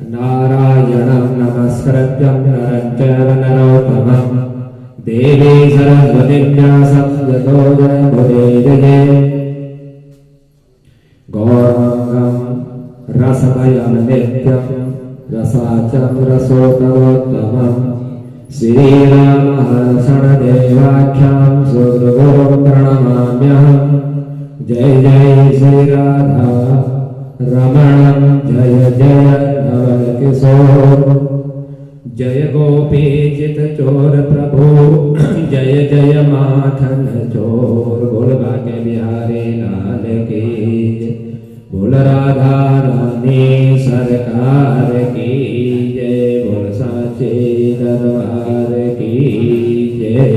नारायणं नमस्कृत्यं नरं चैव नरोत्तमं देवी सरस्वतीं व्यासं ततो जयमुदीरये। गौरांगं रसमयं नित्यं रसाचं रसोत्तमोत्तमं श्रीरामहर्षणदेवाख्यां सुहृदं प्रणमाम्यहं। जय जय श्रीराधा रमणं जय जय नवलकिशोर। जय गोपीचित चोर प्रभु जय जय माखन चोर। बोल बाके बिहारी लाल की, बोल राधा रानी सरकार की जय, बोल साचे दरबार की जय।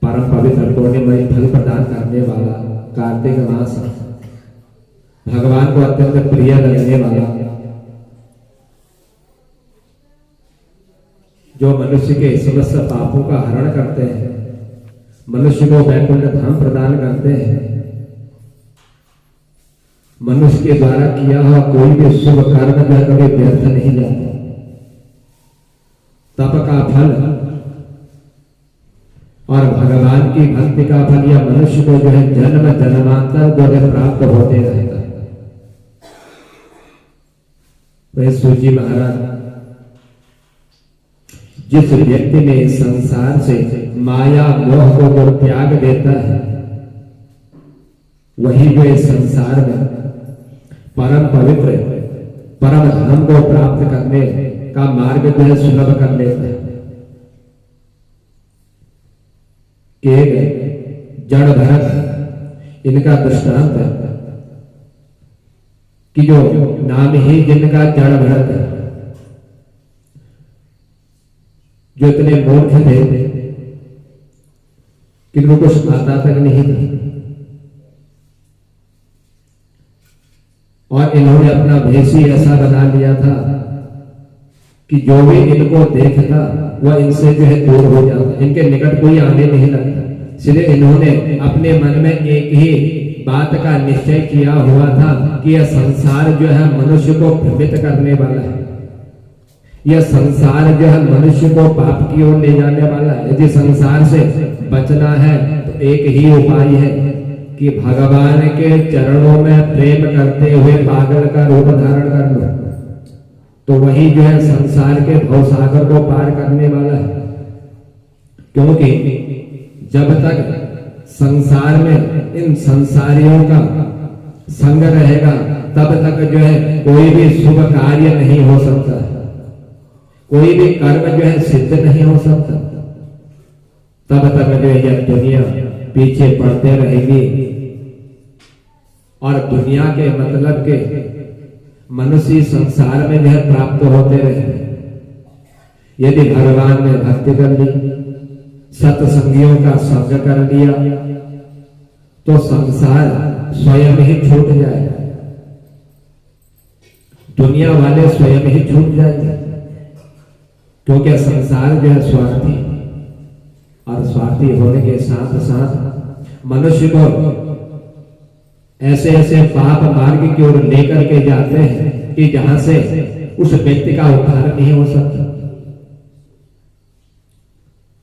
परम पवित्र पूर्णिमा फल प्रदान करने वाला कार्तिक मास भगवान को अत्यंत प्रिय लगने वाला, जो मनुष्य के समस्त पापों का हरण करते हैं, मनुष्य को वैकुंठ धाम प्रदान करते हैं। मनुष्य के द्वारा किया हुआ कोई भी शुभ कर्म जो कभी व्यर्थ नहीं जाता। तप का फल और भगवान की भक्ति का फल या मनुष्य को जो है जन्म जन्मांतर जो है प्राप्त होते रहेगा। वह सूजी महाराज, जिस व्यक्ति ने संसार से माया मोह को जो त्याग देता है, वही जो इस संसार में परम पवित्र परम धाम को प्राप्त करने का मार्ग जो है सुलभ कर लेता है। कि जड़ भरत इनका दृष्टांत है कि जो नाम ही जिनका जड़ भरत है, जो इतने मूर्ख थे कि इनको कुछ आता तक नहीं था, और इन्होंने अपना भेष ही ऐसा बना लिया था कि जो भी इनको देखता वह इनसे जो है दूर हो जाता, इनके निकट कोई आने नहीं लगता। इसलिए इन्होंने अपने मन में एक ही बात का निश्चय किया हुआ था कि यह संसार जो है मनुष्य को भ्रमित करने वाला है, यह संसार जो है मनुष्य को पाप की ओर ले जाने वाला है। यदि संसार से बचना है तो एक ही उपाय है कि भगवान के चरणों में प्रेम करते हुए पागल का रूप धारण कर लो, तो वही जो है संसार के भवसागर को पार करने वाला है। क्योंकि जब तक संसार में इन संसारियों का संग रहेगा, तब तक जो है कोई भी शुभ कार्य नहीं हो सकता, कोई भी कर्म जो है सिद्ध नहीं हो सकता। तब तक जो है यह दुनिया पीछे पड़ते रहेगी और दुनिया के मतलब के मनुष्य संसार में जो है प्राप्त होते रहे। यदि भगवान ने भक्ति कर ली, सत्संगियों का संग कर लिया, तो संसार स्वयं ही छूट जाएगा, दुनिया वाले स्वयं ही छूट जाएंगे। क्योंकि संसार जो है स्वार्थी, और स्वार्थी होने के साथ साथ मनुष्य को ऐसे ऐसे पाप मार्ग की ओर लेकर के जाते हैं कि जहां से उस व्यक्ति का उद्धार नहीं हो सकता।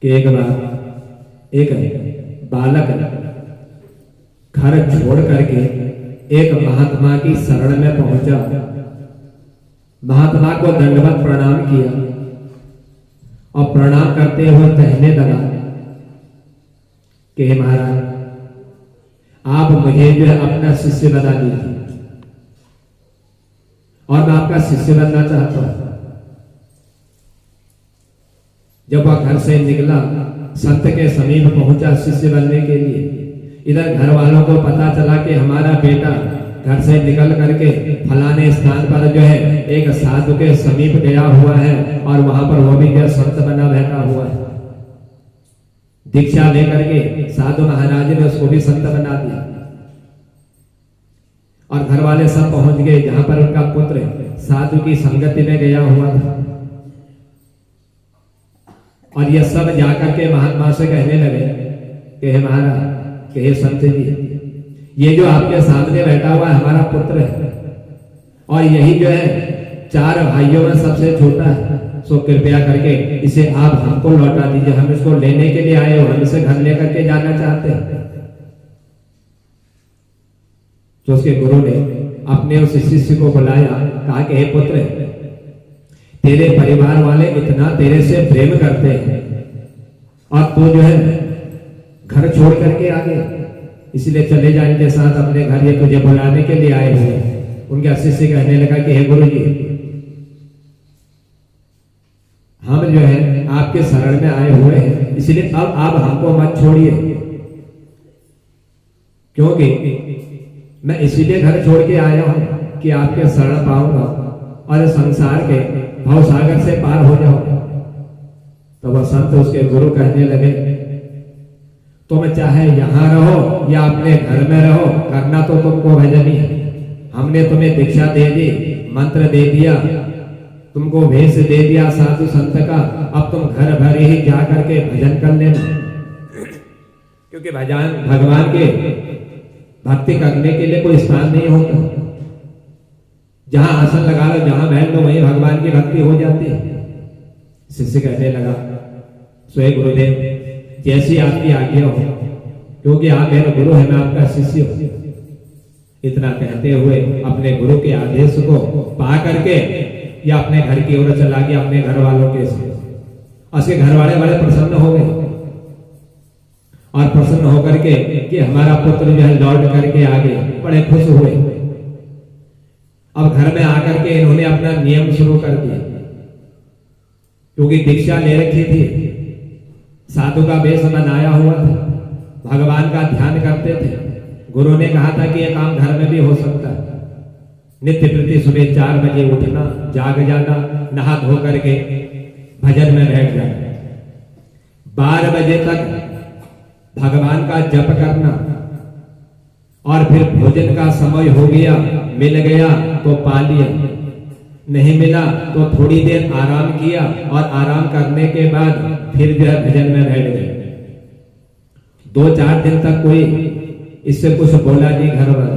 कि एक बार एक बालक घर छोड़ करके एक महात्मा की शरण में पहुंचा, महात्मा को दंडवत प्रणाम किया और प्रणाम करते हुए कहने लगा कि महाराज, आप मुझे जो है अपना शिष्य बना दीजिए और मैं आपका शिष्य बनना चाहता हूं। जब वह घर से निकला, संत के समीप पहुंचा शिष्य बनने के लिए, इधर घर वालों को पता चला कि हमारा बेटा घर से निकल करके फलाने स्थान पर जो है एक साधु के समीप गया हुआ है और वहां पर वो भी जो संत बना बैठा हुआ है। दीक्षा लेकर के साधु महाराज ने उसको भी संत बना दिया और घर वाले सब पहुंच गए जहां पर उनका पुत्र साधु की संगति में गया हुआ था। और ये सब जाकर के महात्मा से कहने लगे कि हे महाराज, कि हे संत जी, ये जो आपके सामने बैठा हुआ है हमारा पुत्र है, और यही जो है 4 भाइयों में सबसे छोटा है। सो कृपया करके इसे आप हमको लौटा दीजिए, हम इसको लेने के लिए आए हो, हम इसे घर लेकर के जाना चाहते हैं। तो उसके गुरु ने अपने उस शिष्य को बुलाया, कहा कि हे पुत्र, तेरे परिवार वाले इतना तेरे से प्रेम करते हैं और तू जो है घर छोड़ करके आ गया, इसलिए चले जा इनके साथ अपने घर, ये तुझे बुलाने के लिए आए हुए। उनके शिष्य कहने लगा कि हे गुरु जी, हम जो है आपके शरण में आए हुए हैं, इसलिए अब आप हमको मत छोड़िए, क्योंकि मैं इसीलिए घर छोड़ के आया हूं कि आपके शरण पाऊंगा और संसार के भवसागर से पार हो जाओ। तो वह संत उसके गुरु कहने लगे, तुम चाहे यहां रहो या अपने घर में रहो, करना तो तुमको भजन ही है। हमने तुम्हें दीक्षा दे दी, मंत्र दे दिया, तुमको वेश दे दिया साधु संत का, अब तुम घर भर ही जा करके भजन कर लेना, क्योंकि भगवान के भक्ति करने के लिए कोई स्थान नहीं होता। जहां आसन लगा लो, जहां बैठ लो, वहीं भगवान की भक्ति हो जाती है। शिष्य कहने लगा, स्वयं गुरुदेव जैसी आपकी आज्ञा हो, क्योंकि आप मेरे गुरु हैं, मैं आपका शिष्य हूं। इतना कहते हुए अपने गुरु के आदेश को पा करके या अपने घर की ओर चला गया, अपने घर वालों के साथ। उसके घर वाले बड़े प्रसन्न हो गए और प्रसन्न होकर के कि हमारा पुत्र जो है लौट करके आ गए, बड़े खुश हुए। अब घर में आकर के इन्होंने अपना नियम शुरू कर दिया, क्योंकि दीक्षा ले रखी थी, साधु का वेश बनाया हुआ था, भगवान का ध्यान करते थे। गुरु ने कहा था कि यह काम घर में भी हो सकता है। नित्य प्रति सुबह 4 बजे उठना, जाग जाना, नहा धो करके भजन में बैठ जाना, 12 बजे तक भगवान का जप करना, और फिर भोजन का समय हो गया, मिल गया तो पा लिया, नहीं मिला तो थोड़ी देर आराम किया, और आराम करने के बाद फिर जो है भजन में बैठ गए। 2-4 दिन तक कोई इससे कुछ बोला नहीं, घर वाला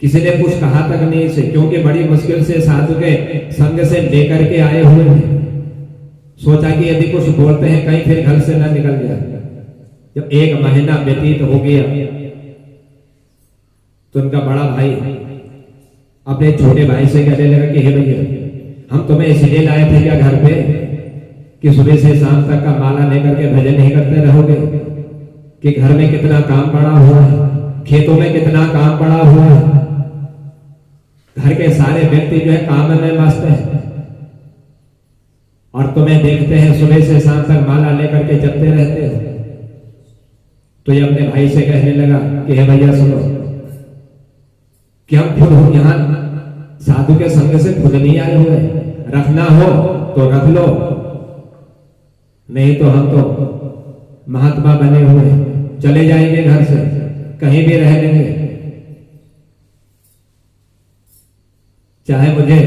किसी ने कुछ कहा तक नहीं इसे, क्योंकि बड़ी मुश्किल से साधु के संग से लेकर के आए हुए थे। सोचा कि यदि कुछ बोलते हैं कहीं फिर घर से ना निकल जाए। जब 1 महीना व्यतीत हो गया तो उनका बड़ा भाई अपने छोटे भाई से कहने लगा कि हे भैया, हम तुम्हें इसलिए लाए थे क्या घर पे कि सुबह से शाम तक का माला लेकर के भजन नहीं करते रहोगे, कि घर में कितना काम पड़ा हुआ है, खेतों में कितना काम पड़ा हुआ है, घर के सारे व्यक्ति जो है काम में मस्त है, और तुम्हें देखते हैं सुबह से शाम तक माला लेकर के जपते रहते हो। तो ये अपने भाई से कहने लगा कि हे भैया सुनो, कि हम खुद यहाँ साधु के संग से खुद नहीं आए हुए, रखना हो तो रख लो, नहीं तो हम तो महात्मा बने हुए, चले जाएंगे घर से, कहीं भी रह लेंगे, चाहे मुझे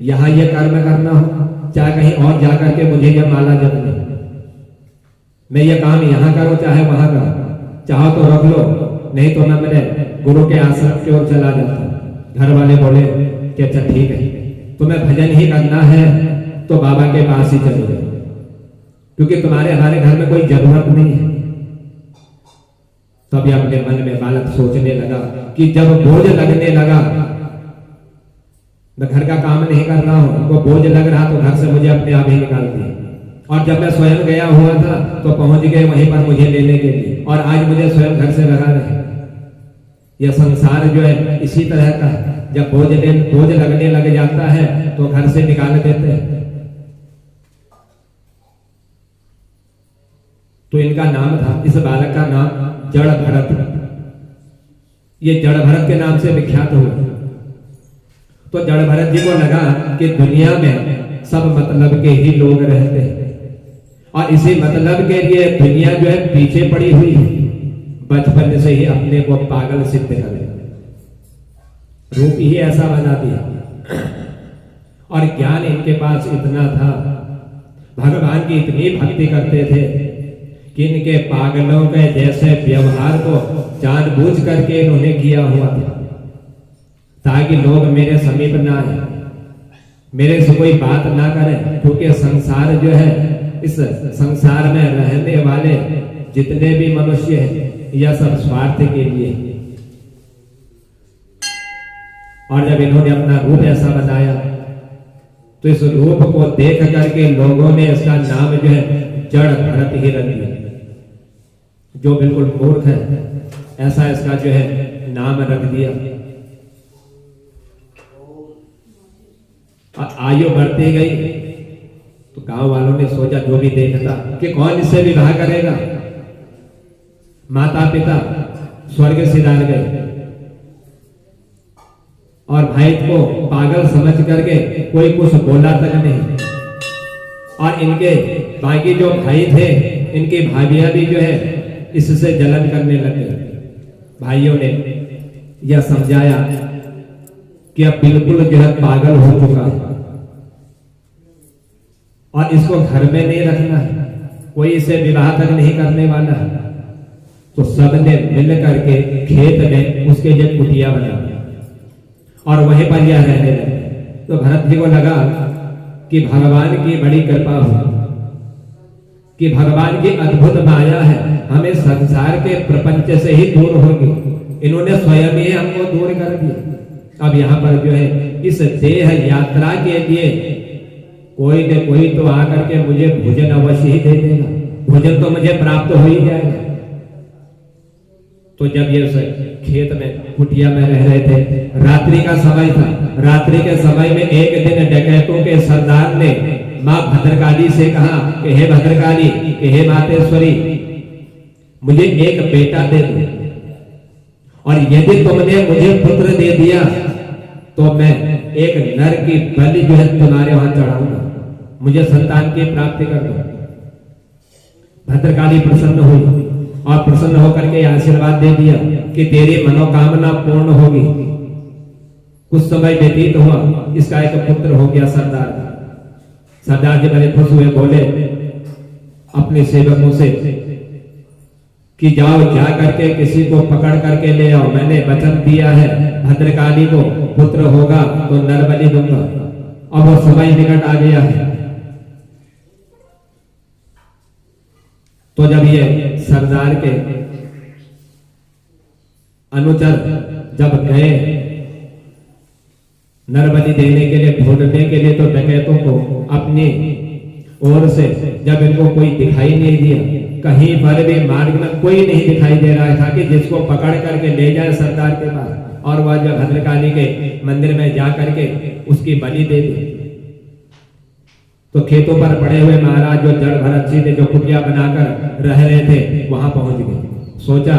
यहां ये कर्म करना हो, चाहे कहीं और जाकर के मुझे यह माला जपनी, मैं ये काम यहां करूं चाहे वहां करूं, चाहो तो रख लो, नहीं तो मैं मेरे गुरु के आश्रम की ओर चला जाता। घर वाले बोले कि अच्छा ठीक है, तुम्हें भजन ही करना है तो बाबा के पास ही चले जाओ, क्योंकि तुम्हारे हमारे घर में कोई जरूरत नहीं है। तभी अपने मन में बालक सोचने लगा कि जब बोझ लगने लगा, मैं घर का काम नहीं कर रहा हूं, वो बोझ लग रहा तो घर से मुझे अपने आप ही निकाल दिया, और जब मैं स्वयं गया हुआ था तो पहुंच गए वहीं पर मुझे लेने के लिए, और आज मुझे स्वयं घर से लगा रहे। यह संसार जो है इसी तरह का, जब बोझ लगने लग जाता है तो घर से निकाल देते हैं। तो इनका नाम था, इस बालक का नाम जड़ भरत, ये जड़ भरत के नाम से विख्यात हुआ। तो जड़ भरत जी को लगा कि दुनिया में सब मतलब के ही लोग रहते हैं, और इसी मतलब के लिए दुनिया जो है पीछे पड़ी हुई है, बचपन से ही अपने को पागल सिद्ध कर रूप ही ऐसा बना दिया। और ज्ञान इनके पास इतना था, भगवान की इतनी भक्ति करते थे कि इनके पागलों के जैसे व्यवहार को जानबूझ करके इन्होंने किया हुआ था। ताकि लोग मेरे समीप ना आए, मेरे से कोई बात ना करें, क्योंकि संसार जो है, इस संसार में रहने वाले जितने भी मनुष्य हैं यह सब स्वार्थ के लिए। और जब इन्होंने अपना रूप ऐसा बनाया तो इस रूप को देख करके लोगों ने इसका नाम जो है जड़ भरत ही रख दिया। जो बिल्कुल मूर्ख है ऐसा इसका जो है नाम रख दिया। आयु बढ़ती गई तो गांव वालों ने सोचा, जो भी देखता कि कौन इससे विवाह करेगा। माता पिता स्वर्ग सिधार गए और भाई को पागल समझ करके कोई कुछ बोला तक नहीं। और इनके बाकी जो भाई थे, इनकी भाभियां भी जो है इससे जलन करने लगे। भाइयों ने यह समझाया कि अब बिल्कुल जो है पागल हो चुका है और इसको घर में नहीं रखना है, कोई इसे विवाह तक नहीं करने वाला है। तो सबने मिल करके खेत में उसके लिए कुटिया बना और वहीं पर यह रहने लगे। तो भरत जी को लगा कि भगवान की बड़ी कृपा हो, कि भगवान की अद्भुत माया है, हमें संसार के प्रपंच से ही दूर होगी। इन्होंने स्वयं ही हमको दूर कर दिया। अब यहाँ पर जो है इस देह यात्रा के लिए कोई न कोई तो आकर के मुझे भोजन अवश्य ही दे देगा, भोजन तो मुझे प्राप्त हो ही जाएगा। तो जब ये खेत में कुटिया में रह रहे थे, रात्रि का समय था। रात्रि के समय में एक दिन डकैतों के सरदार ने मां भद्रकाली से कहा कि हे भद्रकाली, कि हे मातेश्वरी, मुझे एक बेटा दे दो और यदि तुमने मुझे पुत्र दे दिया तो मैं एक नर की बलि जो है तुम्हारे वहां चढ़ाऊंगा, मुझे संतान की प्राप्ति कर दो। भद्रकाली प्रसन्न हुई और प्रसन्न होकर के आशीर्वाद दे दिया कि तेरी मनोकामना पूर्ण होगी। कुछ समय व्यतीत हुआ, इसका एक पुत्र हो गया सरदार। सरदार जी बड़े खुश हुए, बोले अपने सेवकों से कि जाओ जा करके किसी को पकड़ करके ले आओ, मैंने वचन दिया है भद्रकाली को पुत्र होगा तो नर बलि दूंगा। अब वो समय निकट आ गया है। तो जब ये सरदार के अनुचर जब गए नरबली देने के लिए, ढूंढने के लिए, तो डकैतों को अपनी ओर से जब इनको कोई दिखाई नहीं दिया, कहीं पर भी मार्ग में कोई नहीं दिखाई दे रहा था कि जिसको पकड़ करके ले जाए सरदार के पास और वह जब भद्रकाली के मंदिर में जा करके उसकी बलि दे दी। तो खेतों पर पड़े हुए महाराज जो जड़ भरत जी ने जो कुटिया बनाकर रह रहे थे वहां पहुंच गए। सोचा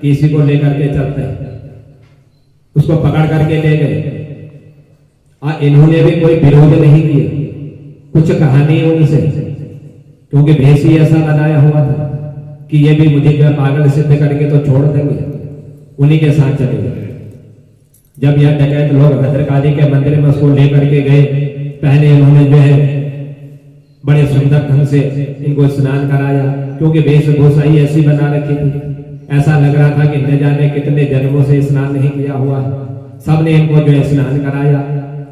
कि इसी को लेकर के चलते हैं, उसको पकड़ करके ले गए और इन्होंने भी कोई विरोध नहीं किया, कुछ कहानी उनसे, क्योंकि भेष ही ऐसा बनाया हुआ था कि ये भी मुझे जो पागल सिद्ध करके तो छोड़ देंगे, उन्हीं के साथ चले गए। जब यह डकैत लोग भद्रकाली के मंदिर में उसको लेकर के गए, पहले इन्होंने जो है बड़े सुंदर ढंग से इनको स्नान कराया, क्योंकि वेशभूषा ही ऐसी बना रखी थी, ऐसा लग रहा था कि न जाने कितने जन्मों से स्नान नहीं किया हुआ है। सबने इनको जो है स्नान कराया,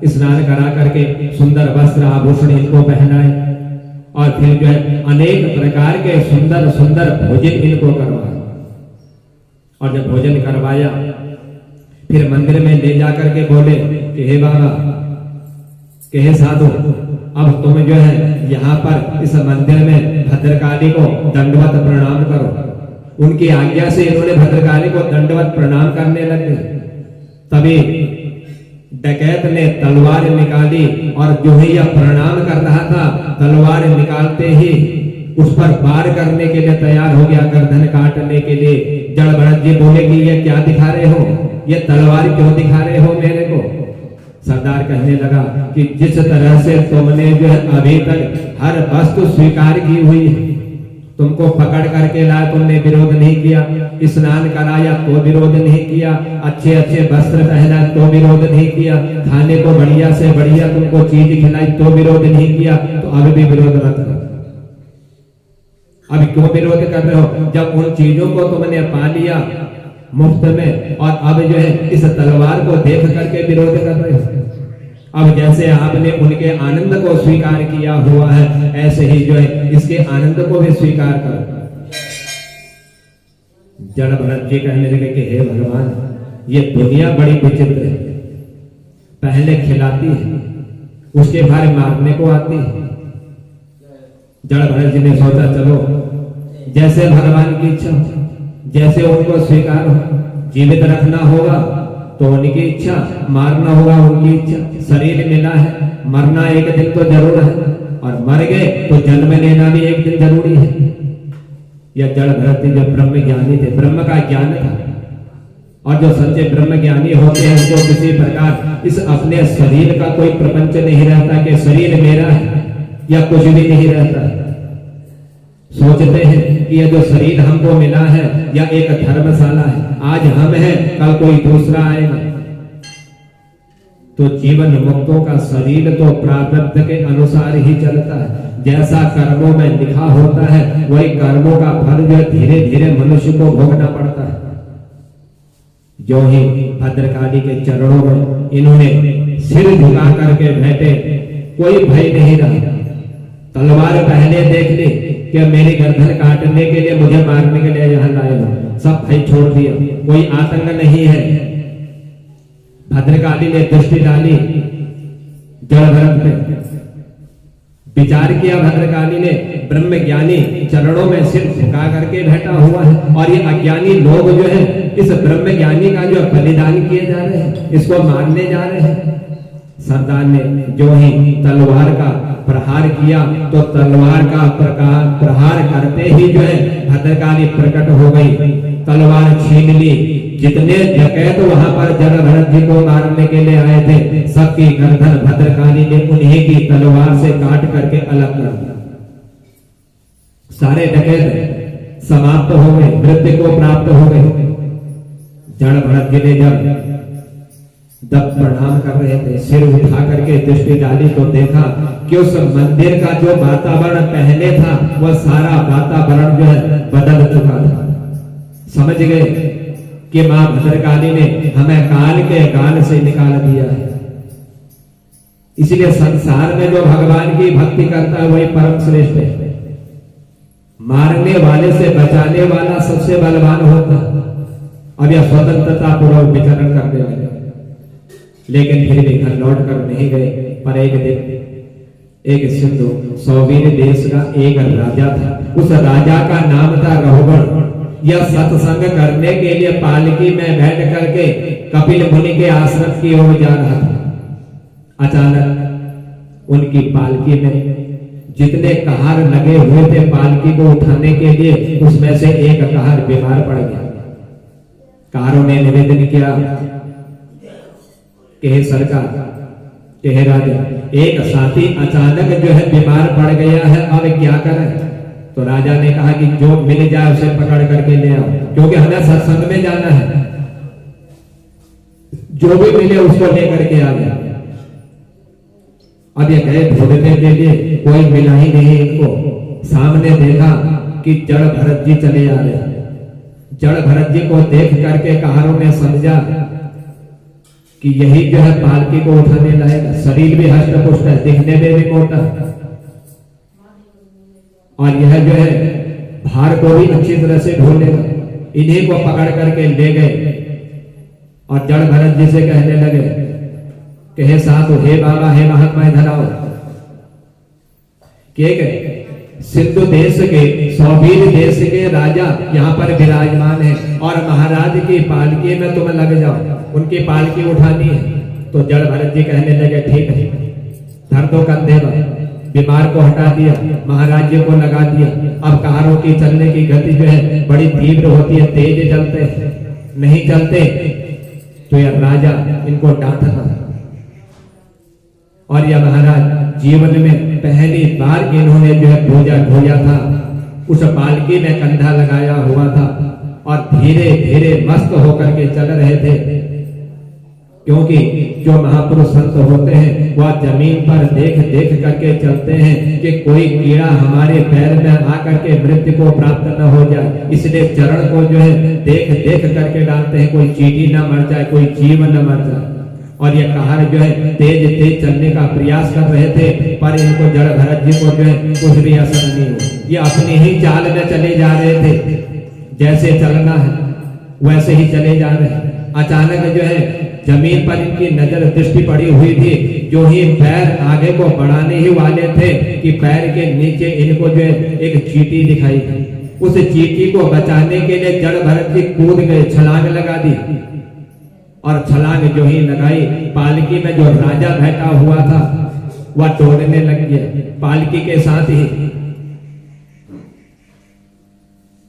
स्नान करा करके सुंदर वस्त्र आभूषण इनको पहनाए और फिर जो है अनेक प्रकार के सुंदर सुंदर भोजन इनको करवाया। और जब भोजन करवाया फिर मंदिर में ले जाकर के बोले कि हे बाबा, कि हे साधु, अब तुम जो है यहाँ पर इस मंदिर में भद्रकाली को दंडवत प्रणाम करो। उनकी आज्ञा से इन्होंने भद्रकाली को दंडवत प्रणाम करने लगे। तभी डकैत ने तलवार निकाली और जो ही यह प्रणाम कर रहा था, तलवार निकालते ही उस पर वार करने के लिए तैयार हो गया, गर्दन काटने के लिए। जड़ भरत जी बोले कि ये क्या दिखा रहे हो, ये तलवार क्यों दिखा रहे हो मेरे को? सरदार कहने लगा कि जिस तरह से तुमने जो है अभी तक हर वस्तु स्वीकार की हुई है, तुमको पकड़ करके लाया, तुमने विरोध नहीं किया, स्नान कराया तो विरोध नहीं किया, अच्छे अच्छे वस्त्र पहना तो विरोध नहीं किया, खाने को बढ़िया से बढ़िया तुमको चीज खिलाई तो विरोध नहीं किया, तो अब भी विरोध मत करो। अब क्यों विरोध कर रहे हो? जब उन चीजों को तुमने पा लिया, मुफ्त में, और अब जो है इस तलवार को देख करके विरोध कर रहे हो। अब जैसे आपने उनके आनंद को स्वीकार किया हुआ है, ऐसे ही जो है इसके आनंद को भी स्वीकार करो। जड़ भरत जी कहने लगे कि हे भगवान, ये दुनिया बड़ी विचित्र है, पहले खिलाती है, उसके बाद मारने को आती है। जड़ भरत जी ने सोचा चलो जैसे भगवान की इच्छा, जैसे उनको स्वीकार हो, जीवित रखना होगा तो उनकी इच्छा, मारना होगा उनकी इच्छा। शरीर मिला है, मरना एक दिन तो जरूर है, और मर गए तो जन्म लेना भी एक दिन जरूरी है। यह जड़ भरत जी जो ब्रह्म ज्ञानी थे, ब्रह्म का ज्ञान था, और जो सच्चे ब्रह्म ज्ञानी होते हैं उनको किसी प्रकार इस अपने शरीर का कोई प्रपंच नहीं रहता कि शरीर मेरा है या कुछ भी नहीं रहता। सोचते हैं कि यह जो शरीर हमको मिला है या एक धर्मशाला है, आज हम हैं कल कोई दूसरा आएगा। तो जीवन मुक्तों का शरीर तो प्रारब्ध के अनुसार ही चलता है, जैसा कर्मों में लिखा होता है वही कर्मों का फल जो धीरे धीरे मनुष्य को भोगना पड़ता है। जो ही भद्रकाली के चरणों में इन्होंने सिर झुका करके बैठे, कोई भय नहीं रहा। तलवार पहले देख ली कि मेरी गर्दन काटने के लिए, मुझे मारने के लिए यहां लाए हो, सब भय छोड़ दिया, कोई आतंक नहीं है। भद्रकाली ने दृष्टि डाली जड़ भरत पे, विचार किया भद्रकाली ने, ब्रह्म ज्ञानी चरणों में सिर झुका करके बैठा हुआ है, और ये अज्ञानी लोग जो है इस ब्रह्म ज्ञानी का जो बलिदान किए जा रहे हैं, इसको मारने जा रहे हैं। सरदार ने जो ही तलवार का प्रहार किया तो तलवार का प्रहार करते ही जो है भद्रकाली प्रकट हो गई, तलवार छीन ली। जितने डकैत वहां पर जड़ भरत जी को मारने के लिए आए थे, सबकी गर्दन भद्रकाली ने उन्हीं की तलवार से काट करके अलग कर दिया। सारे डकैत समाप्त हो गए, मृत्यु को प्राप्त हो गए। जड़ भरत जी ने जब प्रणाम कर रहे थे, सिर उठा करके दृष्टि डाली तो देखा कि उस मंदिर का जो वातावरण पहले था वह सारा वातावरण जो है बदल चुका था। समझ गए कि मां भद्रकाली ने हमें काल के गाल से निकाल दिया है। इसलिए संसार में जो भगवान की भक्ति करता है वही परम श्रेष्ठ है। मारने वाले से बचाने वाला सबसे बलवान होता। अब यह स्वतंत्रता पूर्वक विचरण करने लगे, लेकिन फिर भी घर लौट कर नहीं गए। पर एक दिन एक सिंधु सौवीर देश का एक राजा था, उस राजा का नाम था रहुगण। यह सत्संग करने के लिए पालकी में बैठ करके कपिल मुनि के आश्रम की ओर जा रहा था। अचानक उनकी पालकी में जितने कहार लगे हुए थे पालकी को उठाने के लिए, उसमें से एक कहार बीमार पड़ गया। कहारों ने निवेदन किया कि हे सरकार, कि हे राजा, एक साथी अचानक जो है बीमार पड़ गया है, अब क्या करें? तो राजा ने कहा कि जो मिल जाए उसे पकड़ करके ले आओ, क्योंकि हमें सत्संग में जाना है। जो भी मिले उसको लेकर के आ गया। अब ये गए ढूंढने के लिए, कोई मिला ही नहीं इनको। सामने देखा कि जड़ भरत जी चले आ रहे। जड़ भरत जी को देख करके कहारों ने समझा कि यही जो है पालकी को उठाने लायक। शरीर भी हष्ट पुष्ट है, दिखने में भी मोटा, और यह जो है भार को भी अच्छी तरह से ढो लेगा। इन्हीं को पकड़ करके ले गए और जड़ भरत जी से कहने लगे कि हे साधु, हे बाबा, हे महात्मा, इधर आओ। सिंधु देश के, सौवीर देश के राजा यहाँ पर विराजमान है और महाराज की पालकी में तुम लग जाओ, उनकी पालकी उठानी है। तो जड़ भरत जी कहने लगे ठीक है, धर दो कंधे पर। बीमार को हटा दिया, महाराज जी को लगा दिया। अब कहारों की चलने की गति जो है बड़ी तीव्र होती है, तेज चलते नहीं चलते तो यह राजा इनको डांटता। और यह महाराज जीवन में पहली बार इन्होंने जो है बोझा ढोया था, उस पालकी में कंधा लगाया हुआ था और धीरे धीरे मस्त होकर के चल रहे थे। क्योंकि जो महापुरुष संत होते हैं वह जमीन पर देख देख करके चलते हैं कि कोई कीड़ा हमारे पैर में आकर के मृत्यु को प्राप्त न हो जाए, इसलिए चरण को जो है देख देख करके डालते हैं, कोई चींटी न मर जाए, कोई जीव न मर जाए। और ये कहार जो है तेज तेज चलने का प्रयास कर रहे थे, पर इनको जड़ भरत जी को जो है कुछ भी असर नहीं हो, ये अपनी ही चाल में चले जा रहे थे, जैसे चलना है वैसे ही चले जा रहे हैं। अचानक जो है जमीन पर इनकी नजर दृष्टि पड़ी हुई थी, जो ही पैर आगे को बढ़ाने ही वाले थे कि पैर के नीचे इनको जो है एक चींटी दिखाई दी। उस चींटी को बचाने के लिए जड़ भरत जी कूद गए, छलांग लगा दी, और छलांग जो ही लगाई, पालकी में जो राजा बैठा हुआ था वह दौड़ने लग गया पालकी के साथ ही।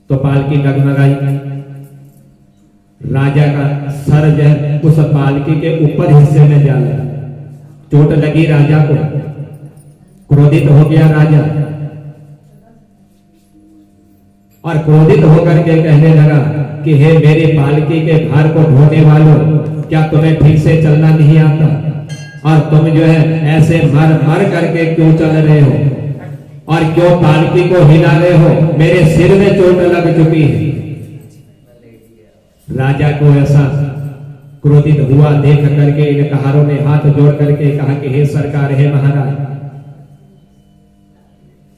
तो पालकी डगमगाई, राजा का सर जो है उस पालकी के ऊपर हिस्से में जा लगा, चोट लगी राजा को, क्रोधित हो गया राजा, और क्रोधित होकर के कहने लगा कि हे मेरी पालकी के भार को ढोने वालों, क्या तुम्हें ठीक से चलना नहीं आता? और तुम जो है ऐसे मर मर करके क्यों चल रहे हो, और क्यों पालकी को हिला रहे हो? मेरे सिर में चोट लग चुकी है। राजा को ऐसा क्रोधित हुआ देख करके इन कहारों ने हाथ जोड़ करके कहा कि हे सरकार, हे महाराज,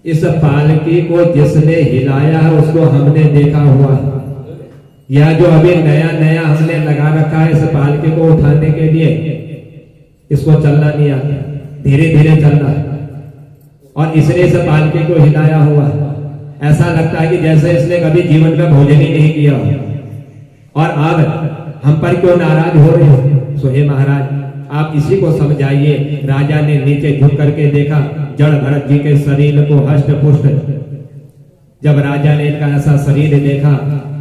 इस पालकी को जिसने हिलाया है उसको हमने देखा हुआ है, यह जो अभी नया नया हमने लगा रखा है इस पालकी को उठाने के लिए, इसको चलना नहीं आता, धीरे धीरे चलना, और इसने इस पालकी को हिलाया हुआ है। ऐसा लगता है कि जैसे इसने कभी जीवन में भोजन ही नहीं किया, और अब हम पर क्यों नाराज हो रहे हो? सो हे महाराज, आप इसी को समझाइए। राजा ने नीचे झुक करके देखा जड़ भरत जी के शरीर को, हष्ट पुष्ट। जब राजा ने इनका ऐसा शरीर देखा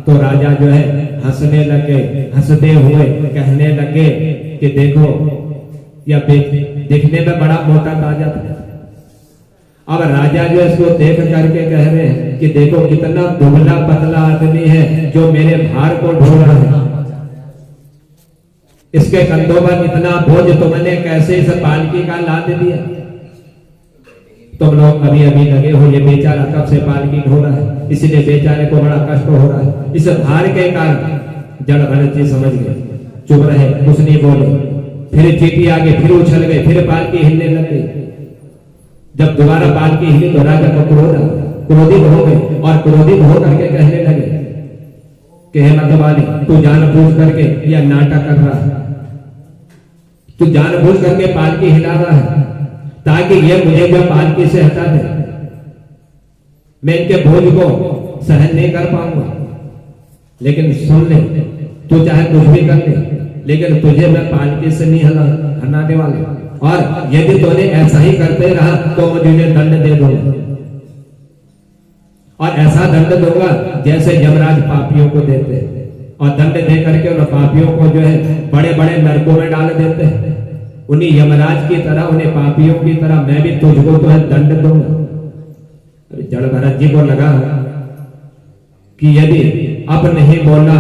तो राजा जो है हंसने लगे, हंसते हुए कहने लगे कि देखो यह दिखने में बड़ा मोटा ताजा था। अब राजा जो इसको देख करके कह रहे हैं कि देखो कितना दुबला पतला आदमी है जो मेरे भार को ढो रहा है, इसके कंधों पर इतना बोझ तुमने कैसे इस पालकी का लाद दिया? तुम लोग अभी अभी लगे हो, ये बेचारा कब से पालकी ढो रहा है, इसलिए बेचारे को बड़ा कष्ट हो रहा है। इस भार के कारण जड़ भरत जी समझ गए, चुप रहे, कुछ नहीं बोले। फिर चींटी आगे, फिर उछल गए, फिर पालकी हिलने लग गई। जब दोबारा पालकी हिली तो राजा को क्रोधित हो गए, और क्रोधित होकर के कहने लगे कि हे मतवाली, तू जानबूझ करके यह नाटक कर रहा है, तू जानबूझ करके पालकी हिला रहा है ताकि ये मुझे जो पालकी से हटा दे, मैं इनके बोझ को सहन नहीं कर पाऊंगा। लेकिन सुन ले, तू चाहे कुछ भी कर ले, लेकिन तुझे मैं पालकी से नहीं हटाने वाला, और यदि तूने ऐसा ही करते रहा तो मुझे दंड दे दूंगा, और ऐसा दंड दूंगा जैसे यमराज पापियों को देते हैं, और दंड दे करके उन पापियों को जो है बड़े बड़े नरकों में डाल देते हैं। उन्हीं यमराज की तरह, उन्हें पापियों की तरह मैं भी तुझको तो है दंड दूंगा। जड़ भरत जी को लगा कि यदि अब नहीं बोला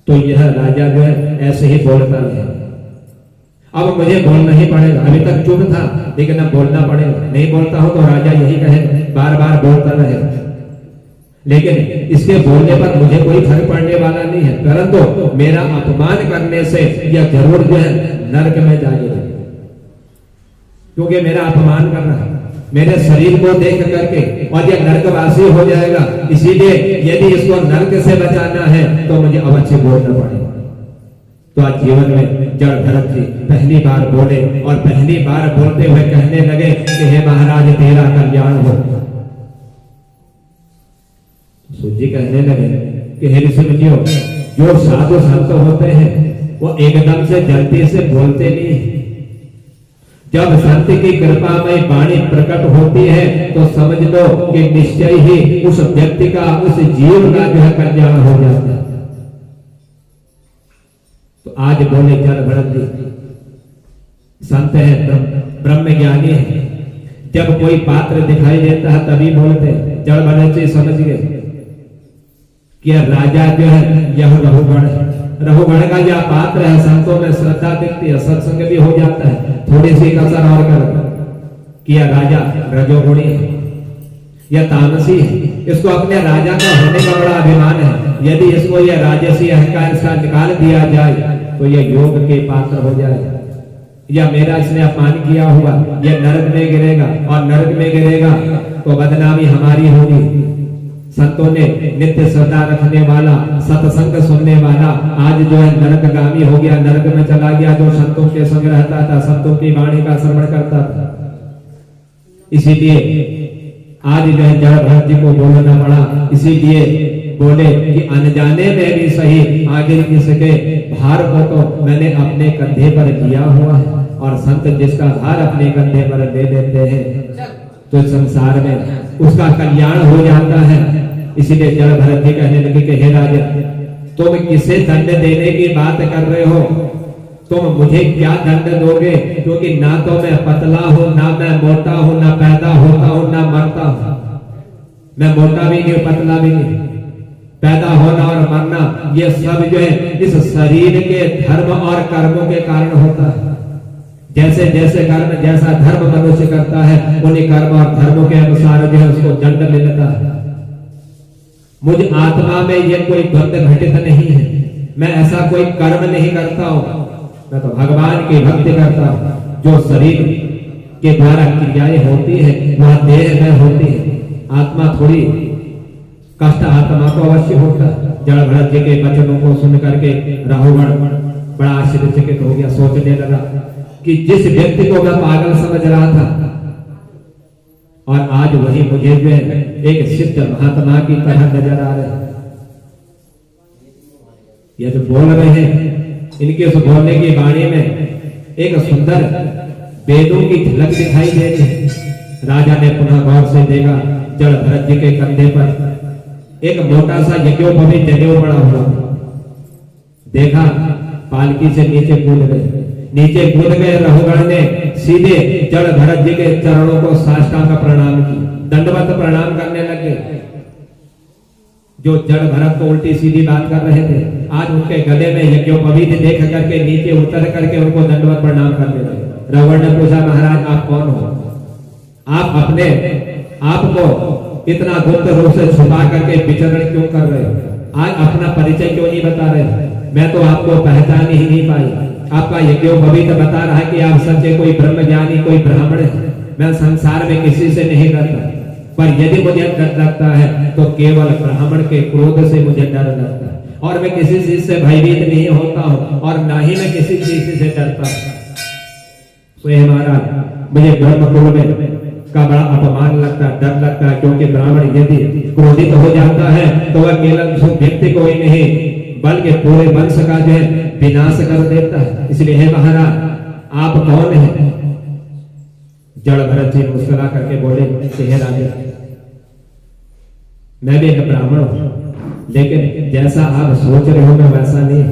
तो यह राजा जो है ऐसे ही बोलता रहे, अब मुझे बोलना ही पड़ेगा। अभी तक चुप था, लेकिन अब बोलना पड़ेगा, नहीं बोलता हूं तो राजा यही कहे, बार बार बोलता रहे, लेकिन इसके बोलने पर मुझे कोई फर्क पड़ने वाला नहीं है, परंतु मेरा अपमान करने से यह जरूर जो है नरक में जाएगा, क्योंकि मेरा अपमान कर रहा है मेरे शरीर को देख करके, और यह नरकवासी हो जाएगा। इसीलिए यदि इसको नरक से बचाना है तो मुझे अवश्य बोलना पड़ेगा। तो आज जीवन में जड़ भरत जी पहली बार बोले, और पहली बार बोलते हुए कहने लगे कि हे महाराज, तेरा कल्याण हो। सूजी कहने लगे कि हे ऋषिमुनियों, जो साधु संत होते हैं वो एकदम से जल्दी से बोलते नहीं, जब संत की कृपा में वाणी प्रकट होती है तो समझ लो कि निश्चय ही उस व्यक्ति का, उस जीव का जो है कल्याण हो जाता है। तो आज बोले जड़ भरत जी, संत है, ब्रह्म ज्ञानी है, जब कोई पात्र दिखाई देता है तभी बोलते। जड़ भरत जी समझ गए कि राजा जो है यह बहुगुण है, रहुगण का यह पात्र है, संतों में श्रद्धा दिखती है, सत्संग भी हो जाता है, थोड़ी सी कसर और कर किया राजा रजोगुणी है या तामसी है, इसको अपने राजा का होने का बड़ा अभिमान है। यदि इसको यह राजसी अहंकार इसका निकाल दिया जाए तो यह योग के पात्र हो जाए। या मेरा इसने अपमान किया हुआ, यह नरक में गिरेगा, और नरक में गिरेगा तो बदनामी हमारी होगी। संतों ने नित्य श्रद्धा रखने वाला, सत्संग सुनने वाला आज जो है नरकगामी हो गया, नरक में चला गया। जो संतों के संग रहता था, संतों की वाणी का श्रवण करता था, इसीलिए आज जो है जड़ भरत जी को बोलना पड़ा। इसीलिए बोले कि अनजाने में भी सही आगे किसके भार को तो मैंने अपने कंधे पर लिया हुआ है, और संत जिसका भार अपने कंधे पर ले लेते हैं तो संसार में उसका कल्याण हो जाता है। इसीलिए जड़ भरत जी कहने लगे कि हे राजा, तुम किसे दंड देने की बात कर रहे हो? तुम मुझे क्या दंड दोगे? क्योंकि ना तो मैं पतला हूं, ना मैं मोटा हूं, ना पैदा होता हूं, ना मरता हूं। मैं मोटा भी नहीं, पतला भी नहीं। पैदा होना और मरना ये सब जो है इस शरीर के धर्म और कर्मों के कारण होता है। जैसे जैसे कर्म, जैसा धर्म मनुष्य करता है, उन्हीं कर्म और धर्मों के अनुसार जो है उसको दंड मिलता है। मुझ आत्मा में ये कोई द्वंद घटित नहीं है। मैं ऐसा कोई कर्म नहीं करता हूं, मैं तो भगवान की भक्ति करता हूं। जो शरीर के द्वारा क्रियाएं होती है वह देह में होती है। आत्मा थोड़ी, कष्ट आत्मा को अवश्य होता है। जड़ भरत जी के वचनों को सुन करके राहुगण बड़ा आश्चर्यचकित हो गया, सोचने लगा कि जिस व्यक्ति को मैं पागल समझ रहा था, और आज वही मुझे जो है एक सिद्ध महात्मा की तरह नजर आ रहे हैं। ये जो बोल रहे हैं, इनके उस बोलने की वाणी में एक सुंदर वेदों की झलक दिखाई दे रही है। राजा ने पुनः गौर से देखा, जड़ भरत जी के कंधे पर एक मोटा सा यज्ञोपवीत जनेऊ पड़ा हुआ। देखा, पालकी से नीचे कूद गए। नीचे कूद गए रहुगण ने सीधे जड़ भरत जी के चरणों को साष्टांग प्रणाम की, दंडवत प्रणाम करने लगे। जो जड़ भरत को उल्टी सीधी बात कर रहे थे, आज उनके गले में यज्ञोपवीत देख करके नीचे उतर करके उनको दंडवत प्रणाम करने लगे। रावण ने पूछा, महाराज आप कौन हो? आप अपने आप को इतना गुप्त रूप से छुपा करके विचरण क्यों कर रहे हो? आज अपना परिचय क्यों नहीं बता रहे? मैं तो आपको पहचान ही नहीं पाई। आपका यज्ञोपवीत बता रहा है कि आप सच्चे कोई ब्रह्मज्ञानी, कोई ब्राह्मण है। मैं संसार में किसी से नहीं डरता, पर यदि मुझे डर लगता है तो केवल ब्राह्मण के क्रोध से मुझे डर लगता है, और मैं किसी चीज से भयभीत नहीं होता हूं, और ना ही मैं किसी चीज से डरता हूं। तो ये महाराज, मुझे ब्रह्मकुल में का बड़ा अपमान लगता है, डर लगता है, क्योंकि ब्राह्मण यदि क्रोधित हो जाता है तो वह केवल व्यक्ति को ही नहीं बल्कि पूरे वंश का जो है विनाश कर देता है। इसलिए हे महाराज आप कौन हैं? जड़ भरत जी मुस्कुरा करके बोले कि हे राजा, मैं भी एक ब्राह्मण हूं, लेकिन जैसा आप सोच रहे हो मैं वैसा नहीं।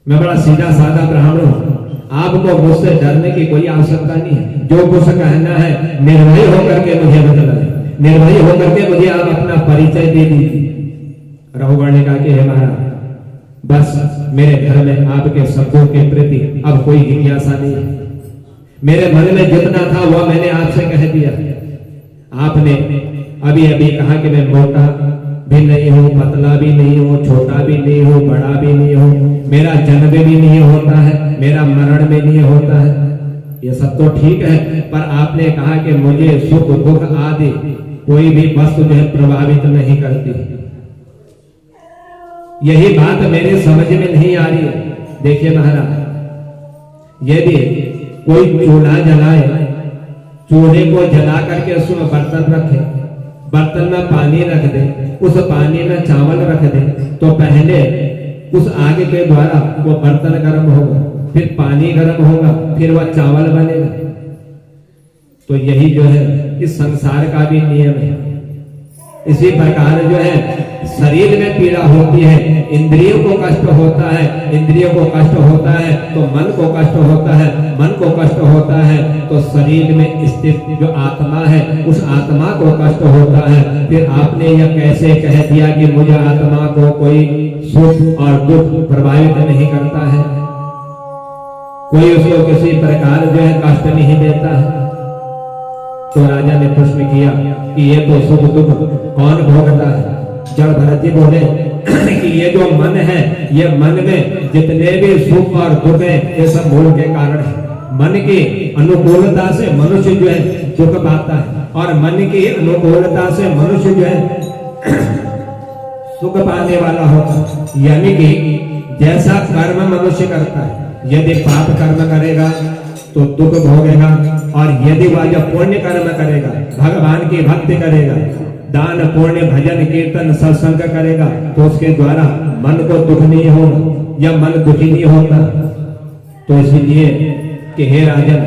मैं बड़ा सीधा साधा ब्राह्मण हूं। आपको मुझसे डरने की कोई आवश्यकता नहीं है। जो कुछ कहना है निर्भय होकर के मुझे बताइए, निर्भय होकर के मुझे आप अपना परिचय दे दीजिए। रहुगण ने कहा कि हे महाराज, बस मेरे घर में आपके शब्दों के प्रति अब कोई जिज्ञासा नहीं है। मेरे मन में जितना था वह मैंने आपसे कह दिया। आपने अभी अभी कहा कि मैं मोटा भी नहीं हूं, पतला भी नहीं हूं, छोटा भी नहीं हूं, बड़ा भी नहीं हूं, मेरा जन्म भी नहीं होता है, मेरा मरण भी नहीं होता है। ये सब तो ठीक है, पर आपने कहा कि मुझे सुख दुख आदि कोई भी वस्तु जो है प्रभावित नहीं करती। यही बात मेरे समझ में नहीं आ रही है। देखिए महाराज, यदि कोई चूल्हा जलाए, चूल्हे को जला करके उसमें बर्तन रखे, बर्तन में पानी रख दे, उस पानी में चावल रख दे, तो पहले उस आग के द्वारा वो बर्तन गर्म होगा, फिर पानी गर्म होगा, फिर वह चावल बनेगा। तो यही जो है इस संसार का भी नियम है। इसी प्रकार जो है शरीर में पीड़ा होती है, इंद्रियों को कष्ट होता है, इंद्रियों को कष्ट होता है तो मन को कष्ट होता है, मन को कष्ट होता है तो तो शरीर में स्थित जो आत्मा है उस आत्मा को कष्ट होता है। फिर आपने यह कैसे कह दिया कि मुझे आत्मा को कोई सुख और दुख प्रभावित नहीं करता है, कोई उसको किसी प्रकार जो है कष्ट नहीं देता है। तो राजा ने प्रश्न किया कि ये तो सुख दुख कौन भोगता है? जड़ भरत जी बोले कि ये जो मन है, ये मन में जितने भी सुख और दुख है ये सब मूल के कारण है। मन की अनुकूलता से मनुष्य जो है दुख पाता है और मन की अनुकूलता से मनुष्य जो है सुख पाने वाला होता है। यानी कि जैसा कर्म मनुष्य करता है, यदि पाप कर्म करेगा तो दुख भोगेगा, और यदि वह जब पुण्य कर्म करेगा, भगवान की भक्ति करेगा, दान पुण्य भजन कीर्तन सत्संग करेगा, तो उसके द्वारा मन को दुख नहीं होगा या मन दुखी नहीं होता। तो इसलिए कि हे राजन,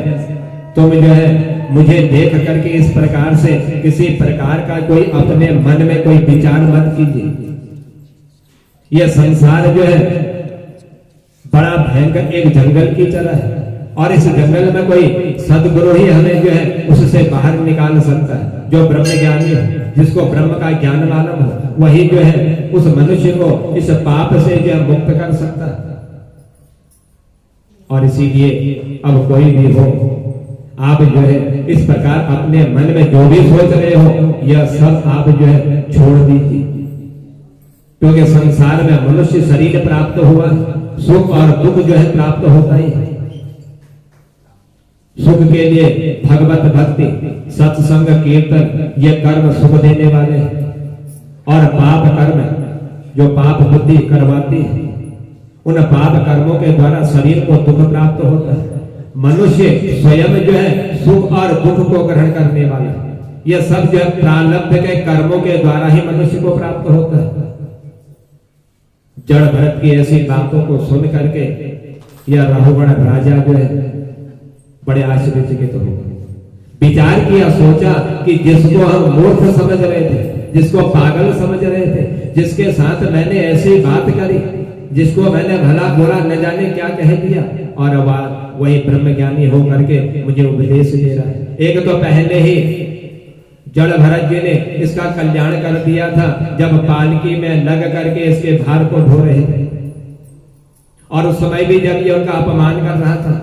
तुम जो है मुझे देख करके इस प्रकार से किसी प्रकार का कोई अपने मन में कोई विचार मत कीजिए। यह संसार जो है बड़ा भयंकर एक जंगल की तरह है, और इस जंगल में कोई सदगुरु ही हमें जो है उससे बाहर निकाल सकता है। जो ब्रह्म ज्ञानी हो, जिसको ब्रह्म का ज्ञान मालूम हो, वही जो है उस मनुष्य को इस पाप से जो है मुक्त कर सकता है। और इसीलिए अब कोई भी हो, आप जो है इस प्रकार अपने मन में जो भी सोच रहे हो, यह सब आप जो है छोड़ दीजिए। क्योंकि संसार में मनुष्य शरीर प्राप्त हुआ, सुख और दुख जो है प्राप्त होता ही है। सुख के लिए भगवत भक्ति, सत्संग, कीर्तन, ये कर्म सुख देने वाले हैं, और पाप कर्म जो पाप बुद्धि करवाती है, उन पाप कर्मों के द्वारा शरीर को दुख प्राप्त होता है। मनुष्य स्वयं जो है सुख और दुख को ग्रहण करने वाला, यह सब जो है प्रारब्ध के कर्मों के द्वारा ही मनुष्य को प्राप्त होता है। जड़ भरत की ऐसी बातों को सुन करके यह रघुगण राजा जो है बड़े आश्चर्यचकित हो गए। विचार किया, सोचा कि जिसको हम मूर्ख समझ रहे थे, जिसको पागल समझ रहे थे, जिसके साथ मैंने ऐसी बात करी, जिसको मैंने भला बुरा न जाने क्या कह दिया, और वही ब्रह्म ज्ञानी हो करके मुझे उपदेश दे रहा है। एक तो पहले ही जड़ भरत जी ने इसका कल्याण कर दिया था, जब पालकी में लग करके इसके भार को ढो रहे थे, और उस समय भी जब ये उनका अपमान कर रहा था,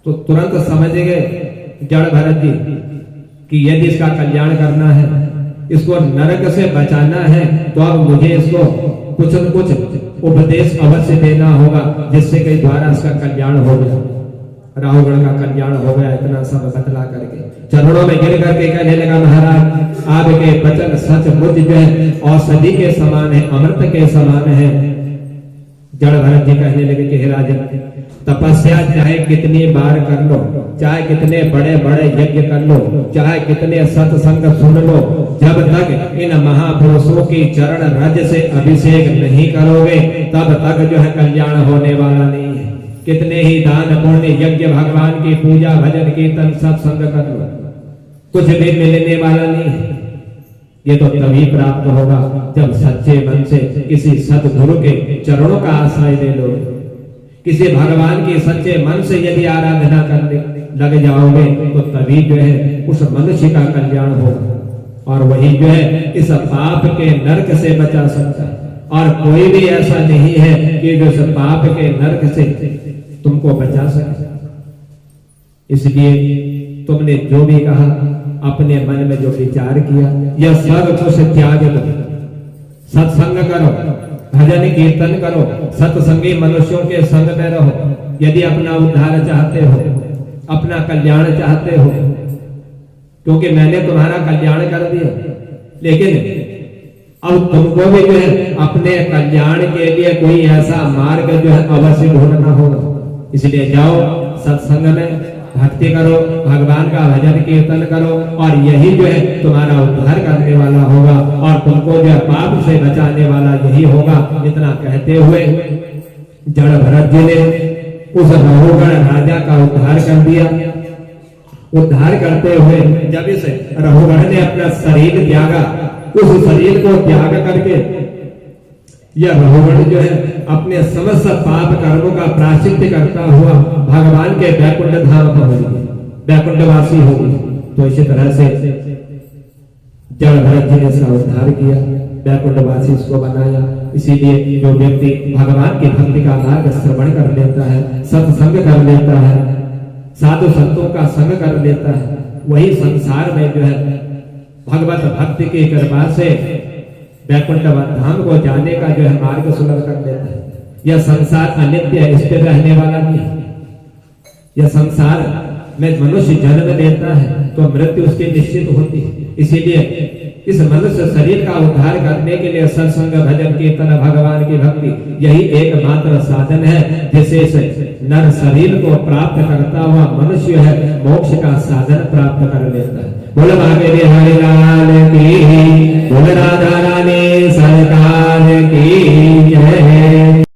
तो तुरंत समझ गए जड़ भरत जी कि यदि इसका कल्याण करना है, इसको नरक से बचाना है, तो अब मुझे इसको कुछ न कुछ उपदेश अवश्य देना होगा, जिससे के द्वारा इसका कल्याण हो गया। राहुगण का कल्याण हो गया, इतना सब बतला करके चरणों में गिर करके कहने लगा, महाराज आपके वचन सचमुच जो है औषधि के समान है, अमृत के समान है। जड़ भरत जी कहने लगे कि हे राजन, तपस्या चाहे कितनी बार कर लो, चाहे कितने बड़े बड़े यज्ञ कर लो, चाहे कितने सत्संग सुन लो, जब तक इन महापुरुषों की चरण रज से अभिषेक नहीं करोगे, तब तक जो है कल्याण होने वाला नहीं है। कितने ही दान पुण्य यज्ञ, भगवान की पूजा, भजन कीर्तन सत्संग कर लो, कुछ भी मिलने वाला नहीं है। ये तो तभी प्राप्त होगा जब सच्चे मन से किसी सद्गुरु के चरणों का आश्रय ले लो, किसी भगवान की सच्चे मन से यदि आराधना करने लग जाओगे, तो तभी जो है उस मनुष्य का कल्याण होगा, और वही जो है इस पाप के नरक से बचा सकता है। और कोई भी ऐसा नहीं है कि जो इस पाप के नरक से तुमको बचा सके। इसलिए तुमने जो भी कहा, अपने मन में जो विचार किया, यह सब कुछ त्याग दो, सत्संग करो, भजन कीर्तन करो, सत्संगी मनुष्यों के संग में रहो। यदि अपना उद्धार चाहते हो, अपना कल्याण चाहते हो, क्योंकि मैंने तुम्हारा कल्याण कर दिया, लेकिन अब तुमको भी जो है अपने कल्याण के लिए कोई ऐसा मार्ग जो है अवश्य ढूंढना होगा। इसलिए जाओ, सत्संग में भक्ति करो, भगवान का भजन कीर्तन करो, और यही जो है तुम्हारा उद्धार करने वाला होगा, और तुमको जो है पाप से बचाने वाला यही होगा। इतना कहते हुए जड़ भरत जी ने उस रघुगण राजा का उद्धार कर दिया। उद्धार करते हुए जब इस रघुगण ने अपना शरीर त्यागा, उस शरीर को त्याग करके यह रघुगण जो है अपने समस्त पाप कर्मों का प्रायश्चित करता हुआ भगवान के वैकुंठ धाम पहुंच गया। वैकुंठवासी हो गई। तो इसी तरह से जड़ भरत जी ने इसका उद्धार किया, वैकुंठवासी इसको बनाया। इसीलिए जो व्यक्ति भगवान की भक्ति का मार्ग श्रवण कर लेता है, सत्संग कर लेता है, साधु संतों का संग कर लेता है, वही संसार में जो है भगवत भक्ति की कृपा से वैकुंठ धाम को जाने का जो है मार्ग सुलभ कर लेता है। यह संसार अनित्य है, इस पे रहने वाला नहीं है। यह संसार में मनुष्य जन्म लेता है तो मृत्यु उसकी निश्चित होती है। इसीलिए इस मनुष्य शरीर का उद्धार करने के लिए सत्संग, भजन, कीर्तन, भगवान की भक्ति यही एकमात्र साधन है जिससे नर शरीर को प्राप्त करता हुआ मनुष्य है मोक्ष का साधन प्राप्त कर लेता है। बोल भागे हरि लाल की, बोल राधा